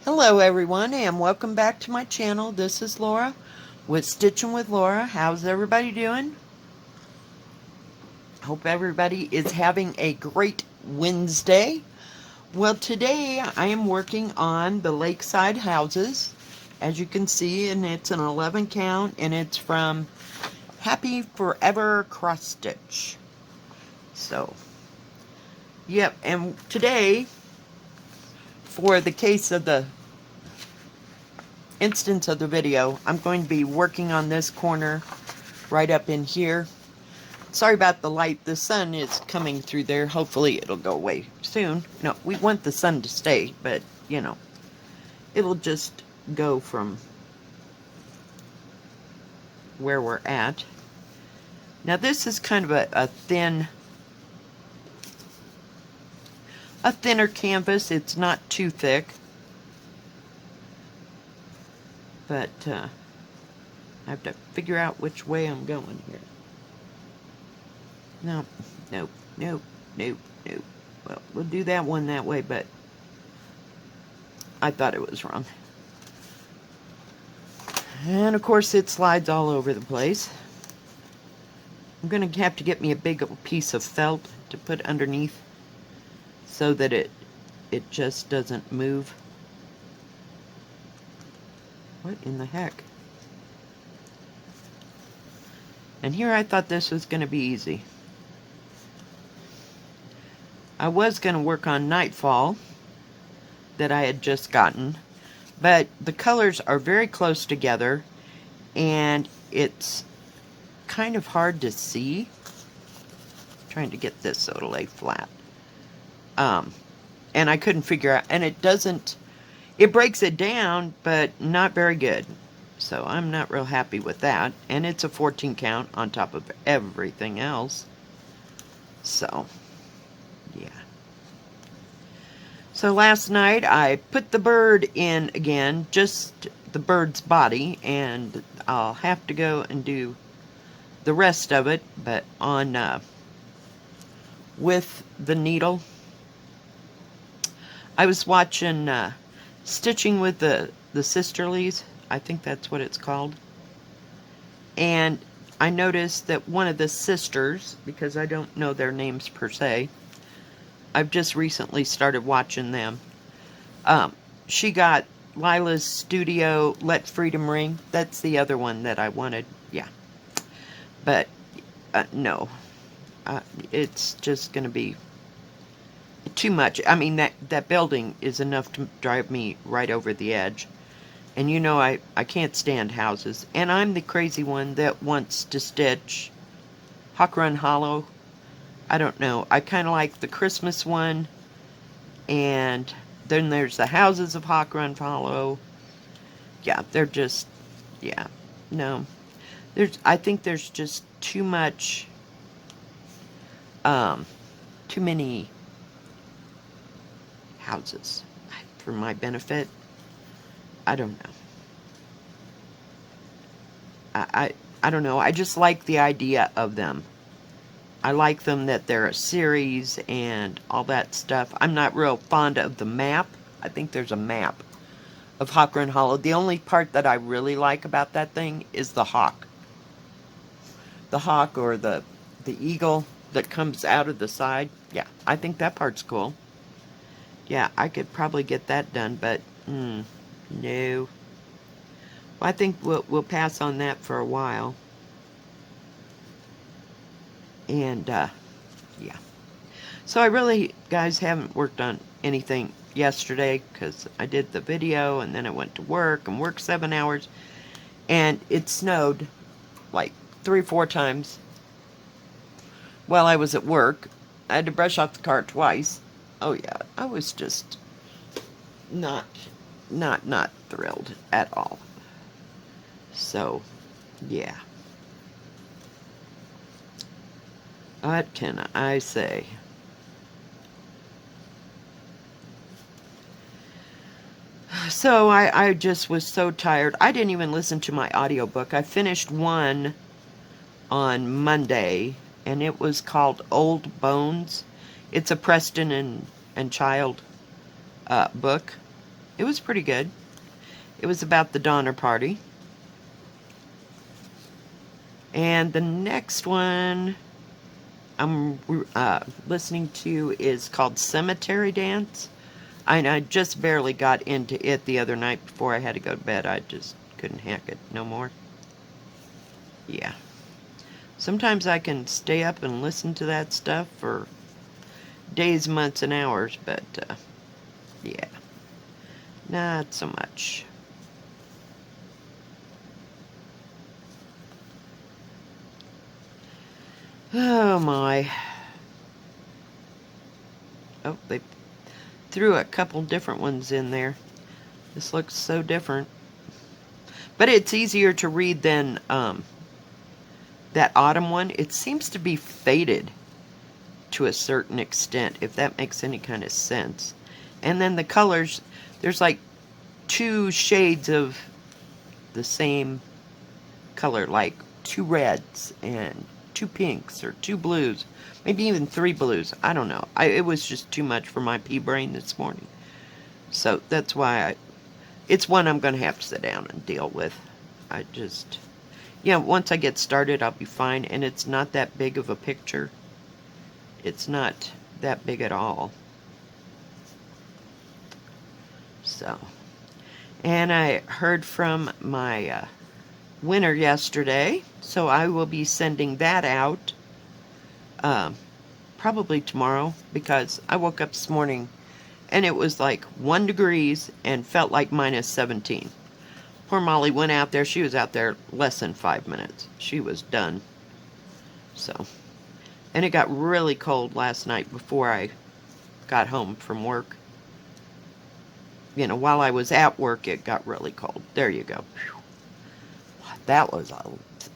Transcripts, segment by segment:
Hello everyone and welcome back to my channel. This is Laura with Stitchin with Laura. How's everybody doing? Hope everybody is having a great Wednesday. Well, today I am working on the lakeside houses, as you can see, and it's an 11 count and it's from Happy Forever Cross Stitch. So, yep, and today, for the case of the instance of the video, I'm going to be working on this corner right up in here. Sorry about the light. The sun is coming through there. Hopefully it'll go away soon. No, we want the sun to stay, but you know, it'll just go from where we're at. Now this is kind of a thinner canvas. It's not too thick, but I have to figure out which way I'm going here. No, nope, nope, nope, nope. Well, we'll do that one that way, but I thought it was wrong. And of course it slides all over the place. I'm going to have to get me a big piece of felt to put underneath so that it just doesn't move. What in the heck? And here I thought this was going to be easy. I was going to work on Nightfall that I had just gotten, but the colors are very close together and it's kind of hard to see. I'm trying to get this so it'll lay flat. And I couldn't figure out, and it breaks it down, but not very good. So I'm not real happy with that. And it's a 14 count on top of everything else. So, yeah. So last night I put the bird in again, just the bird's body, and I'll have to go and do the rest of it, but on with the needle. I was watching Stitching with the Sisterlies. I think that's what it's called. And I noticed that one of the sisters, because I don't know their names per se, I've just recently started watching them. She got Lila's Studio Let Freedom Ring. That's the other one that I wanted. Yeah. But no. It's just going to be too much. I mean, that building is enough to drive me right over the edge. And you know, I can't stand houses. And I'm the crazy one that wants to stitch Hawk Run Hollow. I don't know. I kind of like the Christmas one. And then there's the Houses of Hawk Run Hollow. Yeah, they're just, yeah, no. I think there's just too much, too many houses for my benefit. I don't know. I don't know. I just like the idea of them. I like them that they're a series and all that stuff. I'm not real fond of the map. I think there's a map of Hawk Run Hollow. The only part that I really like about that thing is the hawk. The hawk or the eagle that comes out of the side. Yeah, I think that part's cool. Yeah, I could probably get that done, but no. Well, I think we'll pass on that for a while. And, yeah. So I really, guys, haven't worked on anything yesterday because I did the video and then I went to work and worked 7 hours. And it snowed like 3 or 4 times while I was at work. I had to brush off the car twice. Oh yeah, I was just not thrilled at all. So, yeah. What can I say? So I just was so tired. I didn't even listen to my audiobook. I finished one on Monday, and it was called Old Bones. It's a Preston and Child book, it was pretty good. It was about the Donner Party. And the next one I'm listening to is called Cemetery Dance. I just barely got into it the other night before I had to go to bed. I just couldn't hack it no more. Yeah. Sometimes I can stay up and listen to that stuff for days, months, and hours, but yeah, not so much. Oh my. Oh, they threw a couple different ones in there. This looks so different. But it's easier to read than that autumn one. It seems to be faded to a certain extent, if that makes any kind of sense. And then the colors, there's like 2 shades of the same color, like 2 reds and 2 pinks or 2 blues, maybe even 3 blues. I don't know. It was just too much for my pea brain this morning. So that's why it's one I'm going to have to sit down and deal with. Once I get started, I'll be fine. And it's not that big of a picture. It's not that big at all. So, and I heard from my winner yesterday, so I will be sending that out probably tomorrow, because I woke up this morning and it was like 1 degree and felt like minus 17. Poor Molly went out there. She was out there less than 5 minutes. She was done. So, and it got really cold last night before I got home from work. You know, while I was at work, it got really cold. There you go. Whew. That was a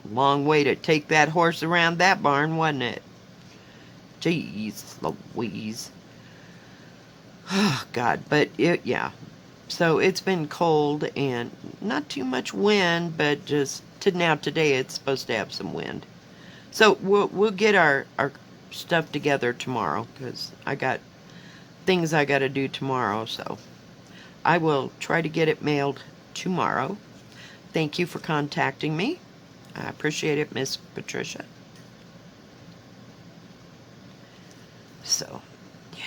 long way to take that horse around that barn, wasn't it? Jeez Louise. Oh, God. But, yeah. So, it's been cold and not too much wind, but just today it's supposed to have some wind. So, we'll get our stuff together tomorrow, because I got things I got to do tomorrow, so I will try to get it mailed tomorrow. Thank you for contacting me. I appreciate it, Miss Patricia. So, yeah.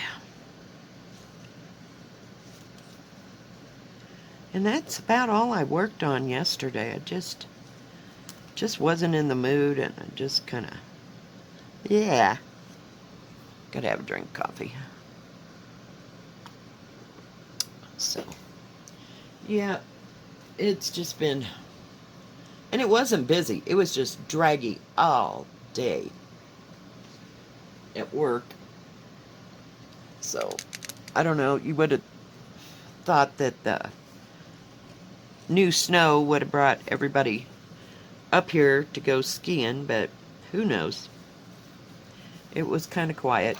And that's about all I worked on yesterday. I just wasn't in the mood, and I just kind of, yeah. Gotta have a drink of coffee. So, yeah, it's just been, and it wasn't busy. It was just draggy all day at work. So, I don't know. You would have thought that the new snow would have brought everybody up here to go skiing, but who knows? It was kind of quiet.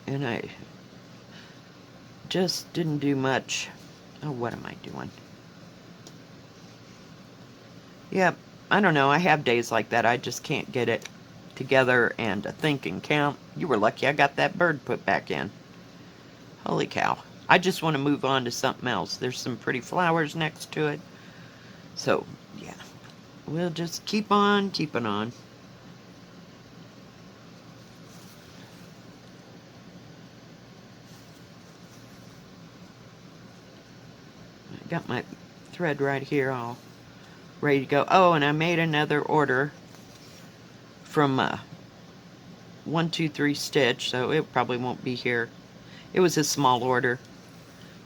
And I just didn't do much. Oh, what am I doing? Yep, I don't know. I have days like that. I just can't get it together and think and count. You were lucky I got that bird put back in. Holy cow. I just want to move on to something else. There's some pretty flowers next to it. So, yeah. We'll just keep on keeping on. I got my thread right here all ready to go. Oh, and I made another order from 123 Stitch, so it probably won't be here. It was a small order.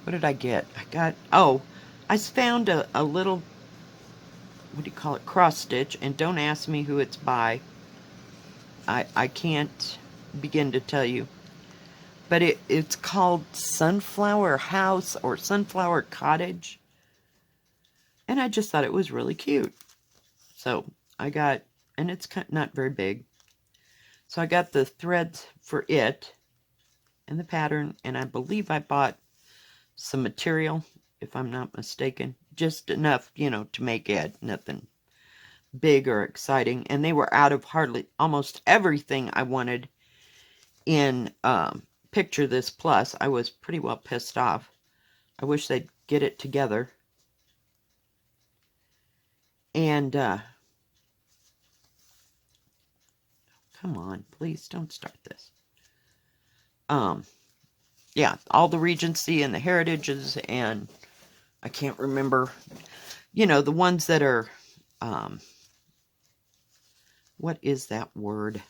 What did I get? I found a little, what do you call it, cross stitch, and don't ask me who it's by. I can't begin to tell you. But it's called Sunflower House or Sunflower Cottage. And I just thought it was really cute. So I got, and it's not very big. So I got the threads for it and the pattern, and I believe I bought some material, if I'm not mistaken. Just enough, to make it. Nothing big or exciting, and they were out of hardly almost everything I wanted in Picture This Plus. I was pretty well pissed off. I wish they'd get it together. And come on, please don't start this. Yeah, all the Regency and the Heritages, and I can't remember, you know, the ones that are, what is that word?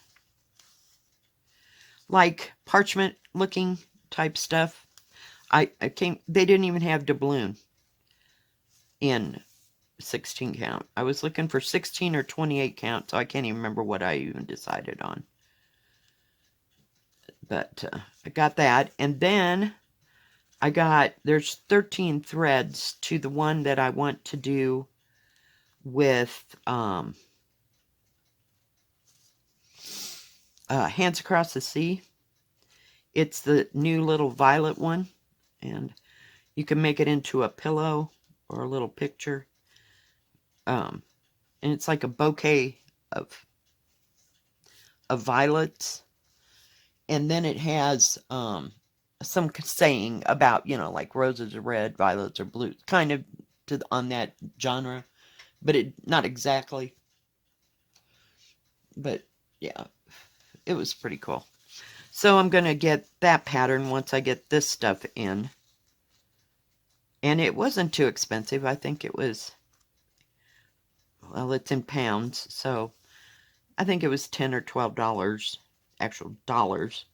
Like parchment looking type stuff. They didn't even have doubloon in 16 count. I was looking for 16 or 28 count, so I can't even remember what I even decided on. But I got that. And then there's 13 threads to the one that I want to do with Hands Across the Sea. It's the new little violet one. And you can make it into a pillow or a little picture. And it's like a bouquet of violets. And then it has some saying about, you know, like roses are red, violets are blue. Kind of on that genre. But not exactly. But yeah, it was pretty cool. So I'm going to get that pattern once I get this stuff in. And it wasn't too expensive. I think it was, well, it's in pounds. So I think it was $10 or $12, actual dollars.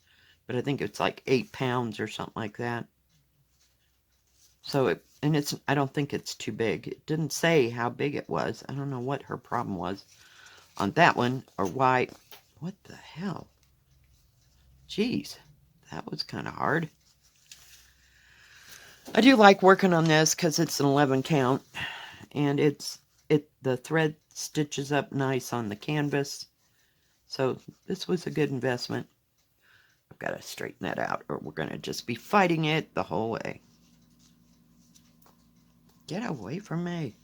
But I think it's like 8 pounds or something like that. So I don't think it's too big. It didn't say how big it was. I don't know what her problem was on that one or why. What the hell? Jeez, that was kind of hard. I do like working on this because it's an 11 count, and the thread stitches up nice on the canvas. So this was a good investment. I've got to straighten that out, or we're going to just be fighting it the whole way. Get away from me.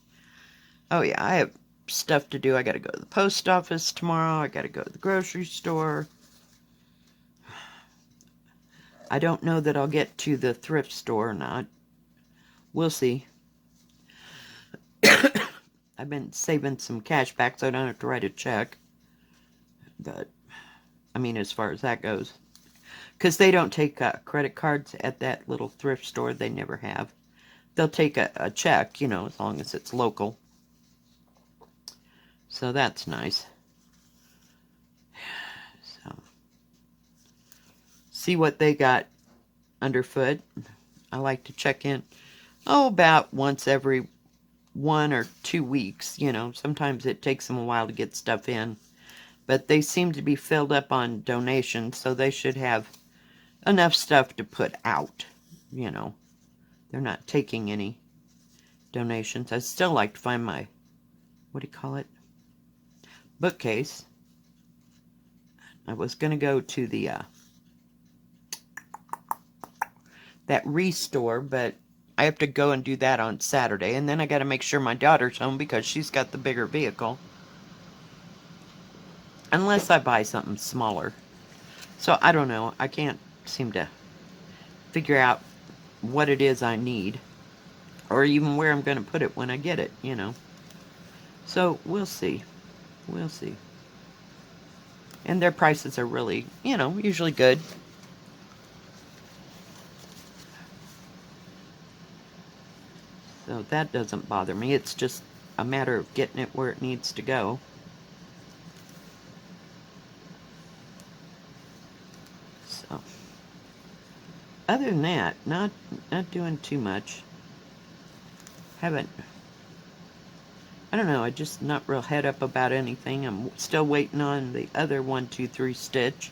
Oh yeah, I have stuff to do. I got to go to the post office tomorrow. I got to go to the grocery store. I don't know that I'll get to the thrift store or not. We'll see. I've been saving some cash back so I don't have to write a check. But, I mean, as far as that goes. Because they don't take credit cards at that little thrift store. They never have. They'll take a check, you know, as long as it's local. So that's nice. So, see what they got underfoot. I like to check in, about once every 1 or 2 weeks, you know. Sometimes it takes them a while to get stuff in. But they seem to be filled up on donations, so they should have enough stuff to put out, you know. They're not taking any donations. I'd still like to find my, what do you call it? Bookcase. I was going to go to the, that restore, but I have to go and do that on Saturday. And then I got to make sure my daughter's home because she's got the bigger vehicle. Unless I buy something smaller. So I don't know. I can't seem to figure out what it is I need. Or even where I'm going to put it when I get it, you know. So we'll see. We'll see. And their prices are really, you know, usually good. So that doesn't bother me. It's just a matter of getting it where it needs to go. So, other than that, not doing too much. I don't know, I just not real head up about anything. I'm still waiting on the other 1, 2, 3 stitch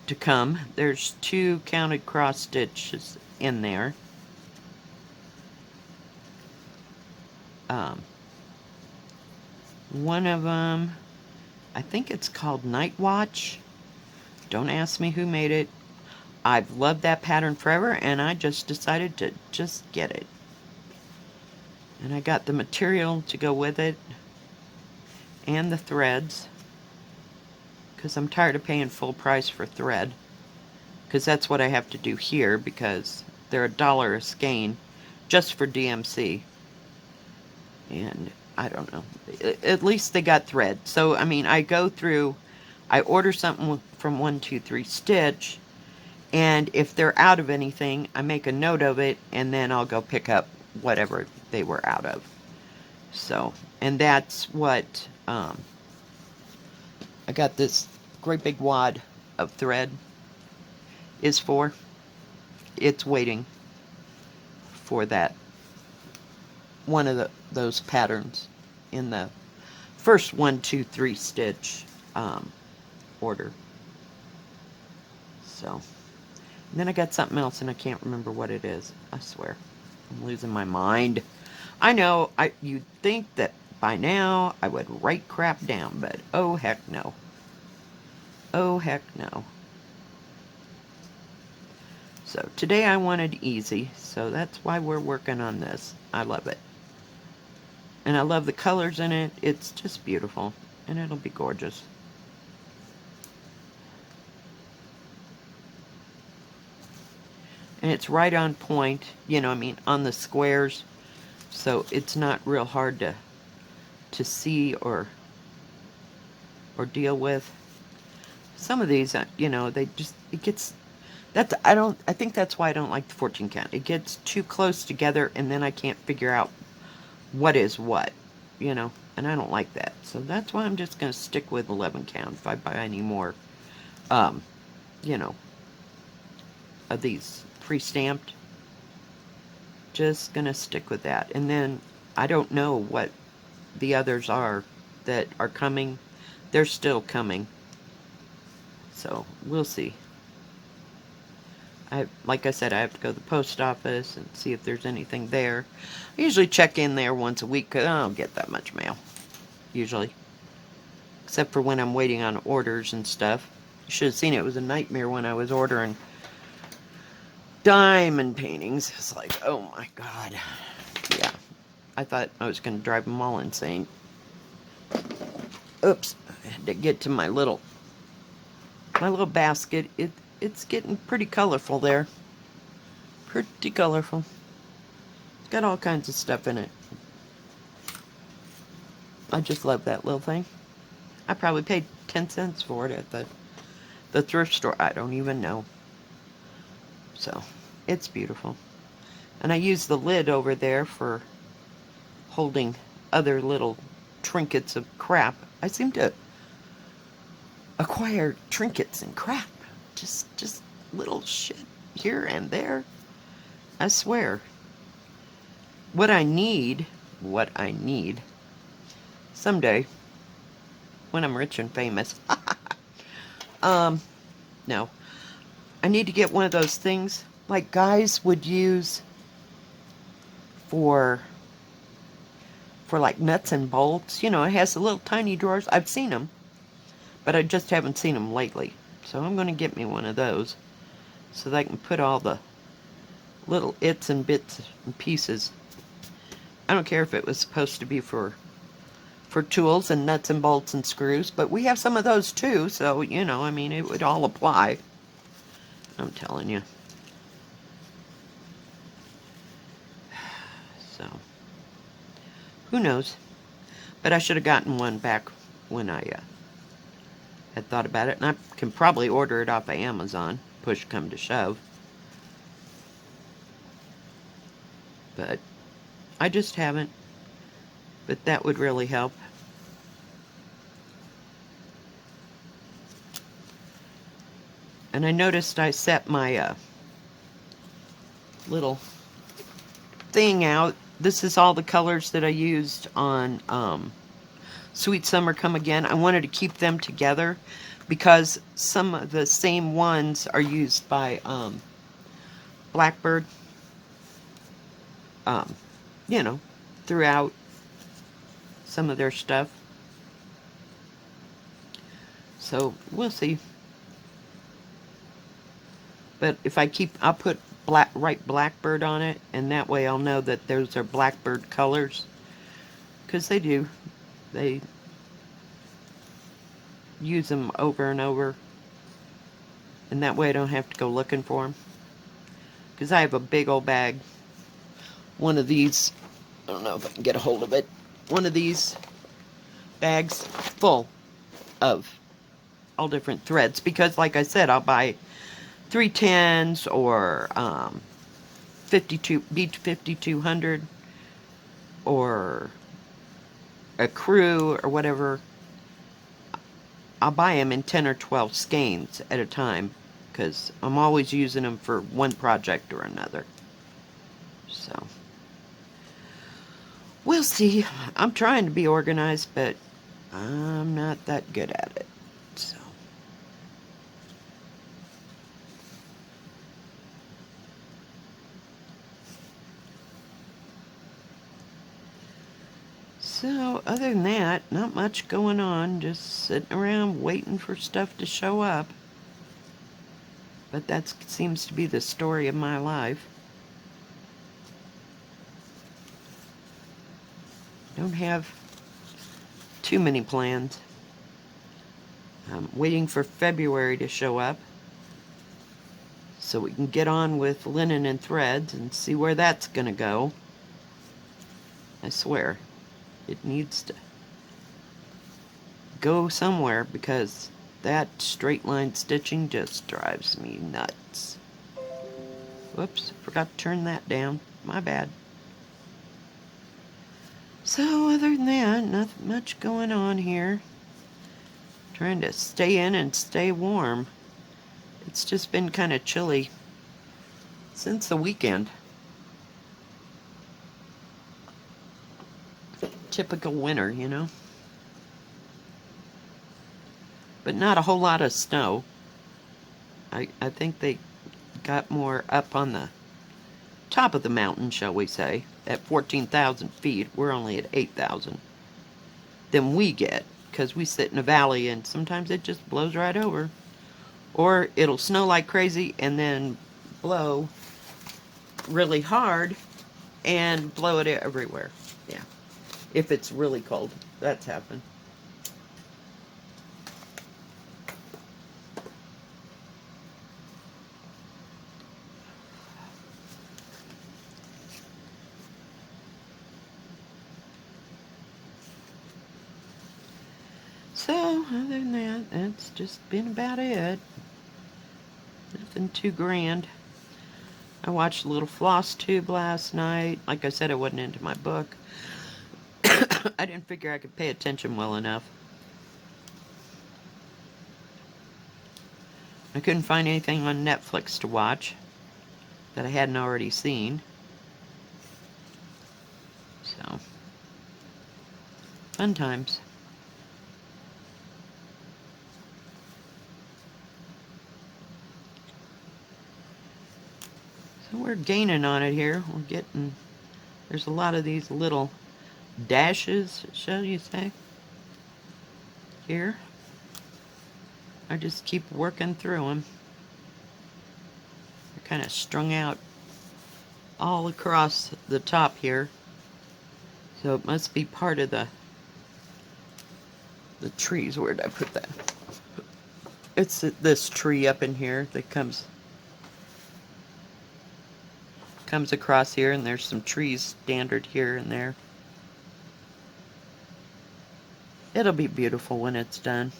to come. There's 2 counted cross stitches in there. One of them, I think it's called Night Watch. Don't ask me who made it. I've loved that pattern forever, and I just decided to just get it. And I got the material to go with it. and the threads, because I'm tired of paying full price for thread, because that's what I have to do here, because they're $1 a skein just for DMC. And I don't know, at least they got thread. So I mean, I go through, I order something from 123 Stitch, and if they're out of anything, I make a note of it, and then I'll go pick up whatever they were out of. So, and that's what I got this great big wad of thread is for. It's waiting for that one of those patterns in the first 123 Stitch order. So, and then I got something else and I can't remember what it is. I swear, I'm losing my mind. I know, you'd think that by now I would write crap down, but oh heck no. Oh heck no. So today I wanted easy, so that's why we're working on this. I love it. And I love the colors in it. It's just beautiful. And it'll be gorgeous. And it's right on point, you know, I mean, on the squares. So it's not real hard to see or deal with. Some of these, you know, they just, it gets, I think that's why I don't like the 14 count. It gets too close together and then I can't figure out what is what, you know, and I don't like that. So that's why I'm just going to stick with 11 count if I buy any more, you know, of these pre-stamped. Just going to stick with that. And then I don't know what the others are that are coming. They're still coming. So we'll see. Like I said, I have to go to the post office and see if there's anything there. I usually check in there once a week because I don't get that much mail, usually. Except for when I'm waiting on orders and stuff. You should have seen it. It was a nightmare when I was ordering diamond paintings. It's like, oh my God. Yeah. I thought I was going to drive them all insane. Oops. I had to get to my little basket. It's getting pretty colorful there. Pretty colorful. It's got all kinds of stuff in it. I just love that little thing. I probably paid 10 cents for it at the thrift store. I don't even know. So, it's beautiful. And I use the lid over there for holding other little trinkets of crap. I seem to acquire trinkets and crap. Just little shit here and there. I swear. What I need someday, when I'm rich and famous, no, I need to get one of those things like guys would use for like nuts and bolts. You know, it has the little tiny drawers. I've seen them, but I just haven't seen them lately. So I'm going to get me one of those so that I can put all the little its and bits and pieces. I don't care if it was supposed to be for tools and nuts and bolts and screws, but we have some of those too, so, you know, I mean, it would all apply. I'm telling you. So, who knows? But I should have gotten one back when I had thought about it, and I can probably order it off of Amazon, push come to shove. But I just haven't. But that would really help. And I noticed I set my little thing out. This is all the colors that I used on Sweet Summer Come Again. I wanted to keep them together because some of the same ones are used by Blackbird, you know, throughout some of their stuff. So we'll see. But if I keep, I'll put write Blackbird on it, and that way I'll know that those are Blackbird colors, because they do. They use them over and over. And that way I don't have to go looking for them. Because I have a big old bag. One of these, I don't know if I can get a hold of it. One of these bags full of all different threads. Because like I said, I'll buy 310s or 52 Beach 5200 or a crew or whatever. I'll buy them in 10 or 12 skeins at a time because I'm always using them for one project or another. So we'll see. I'm trying to be organized, but I'm not that good at it. So other than that, not much going on. Just sitting around waiting for stuff to show up. But that seems to be the story of my life. Don't have too many plans. I'm waiting for February to show up so we can get on with linen and threads and see where that's going to go. I swear, it needs to go somewhere because that straight line stitching just drives me nuts. Whoops, forgot to turn that down. My bad. So other than that, nothing much going on here. Trying to stay in and stay warm. It's just been kind of chilly since the weekend. Typical winter, you know. But not a whole lot of snow. I think they got more up on the top of the mountain, shall we say, at 14,000 feet. We're only at 8,000 than we get, because we sit in a valley and sometimes it just blows right over. Or it'll snow like crazy and then blow really hard and blow it everywhere. Yeah. If it's really cold. That's happened. So, other than that, that's just been about it. Nothing too grand. I watched a little floss tube last night. Like I said, I wasn't into my book. I didn't figure I could pay attention well enough. I couldn't find anything on Netflix to watch that I hadn't already seen. So, fun times. So we're gaining on it here. We're getting, there's a lot of these little dashes, shall you say, here. I just keep working through them. They're kind of strung out all across the top here. So it must be part of the trees. Where did I put that? It's this tree up in here that comes across here, and there's some trees standard here and there. It'll be beautiful when it's done.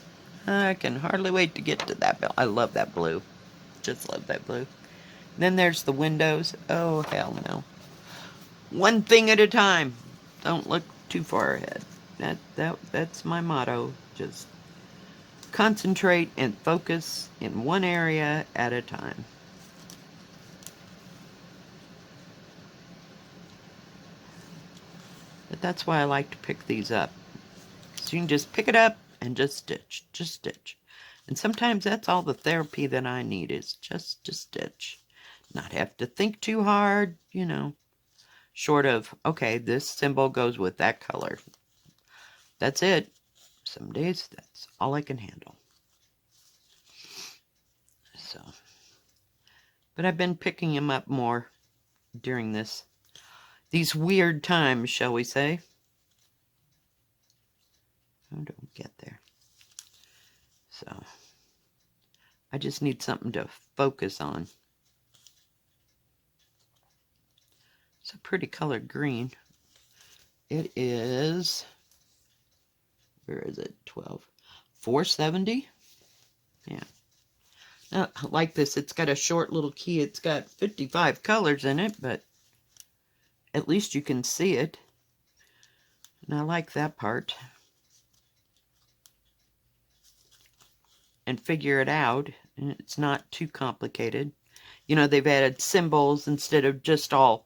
I can hardly wait to get to that bill. I love that blue. Just love that blue. Then there's the windows. Oh, hell no. One thing at a time. Don't look too far ahead. That's my motto. Just concentrate and focus in one area at a time. But that's why I like to pick these up. So you can just pick it up and just stitch. Just stitch. And sometimes that's all the therapy that I need, is just to stitch. Not have to think too hard, you know. Short of, okay, this symbol goes with that color. That's it. Some days that's all I can handle. So, but I've been picking them up more during these weird times, shall we say. Oh, don't get there. I just need something to focus on. It's a pretty colored green. It is, where is it? 470. Yeah. Now, I like this. It's got a short little key. It's got 55 colors in it, but at least you can see it. And I like that part. And figure it out. And it's not too complicated. You know, they've added symbols instead of just all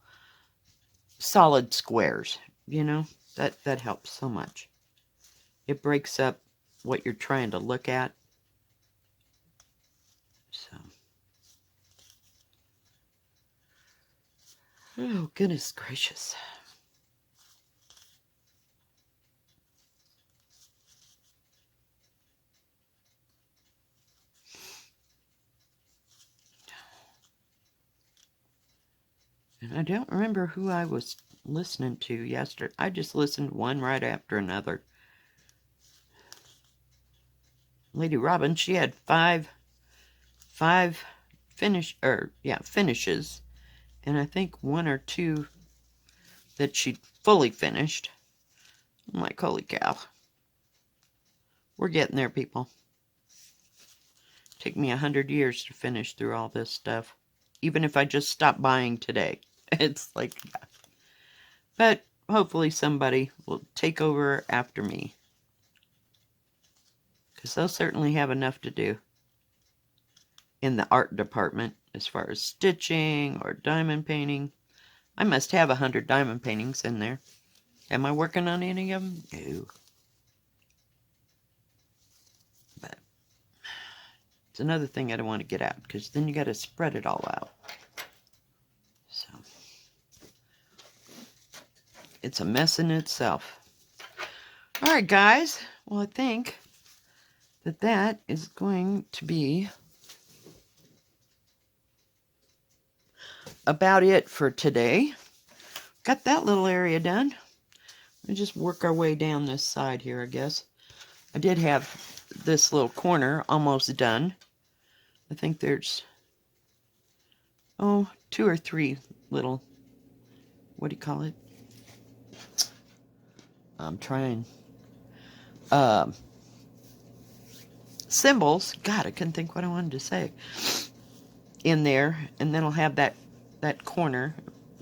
solid squares. You know, that helps so much. It breaks up what you're trying to look at. So. Oh, goodness gracious. And I don't remember who I was listening to yesterday. I just listened one right after another. LadyRobynS, she had five finishes. And I think one or two that she fully finished. I'm like, holy cow. We're getting there, people. Take me 100 years to finish through all this stuff. Even if I just stop buying today. It's like, yeah. But hopefully somebody will take over after me. Because they'll certainly have enough to do in the art department as far as stitching or diamond painting. I must have 100 diamond paintings in there. Am I working on any of them? No. But it's another thing I don't want to get out, because then you got to spread it all out. So it's a mess in itself. All right, guys. Well, I think that is going to be about it for today. Got that little area done. We just work our way down this side here, I guess. I did have this little corner almost done. I think there's, 2 or 3 little, what do you call it? I'm trying. Symbols. God, I couldn't think what I wanted to say. In there. And then I'll have that corner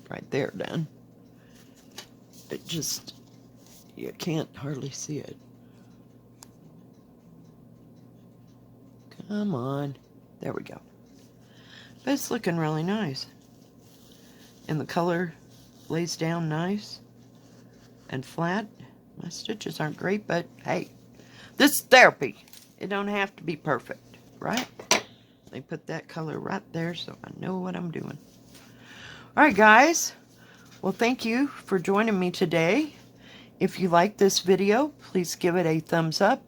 right there done. It just, you can't hardly see it. Come on. There we go. But it's looking really nice. And the color lays down nice and flat. My stitches aren't great, but hey, this is therapy. It don't have to be perfect, right? They put that color right there so I know what I'm doing. All right, guys. Well, thank you for joining me today. If you like this video, please give it a thumbs up.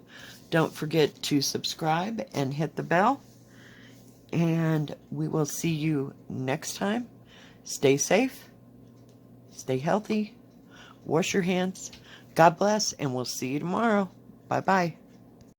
Don't forget to subscribe and hit the bell. And we will see you next time. Stay safe. Stay healthy. Wash your hands. God bless, and we'll see you tomorrow. Bye-bye.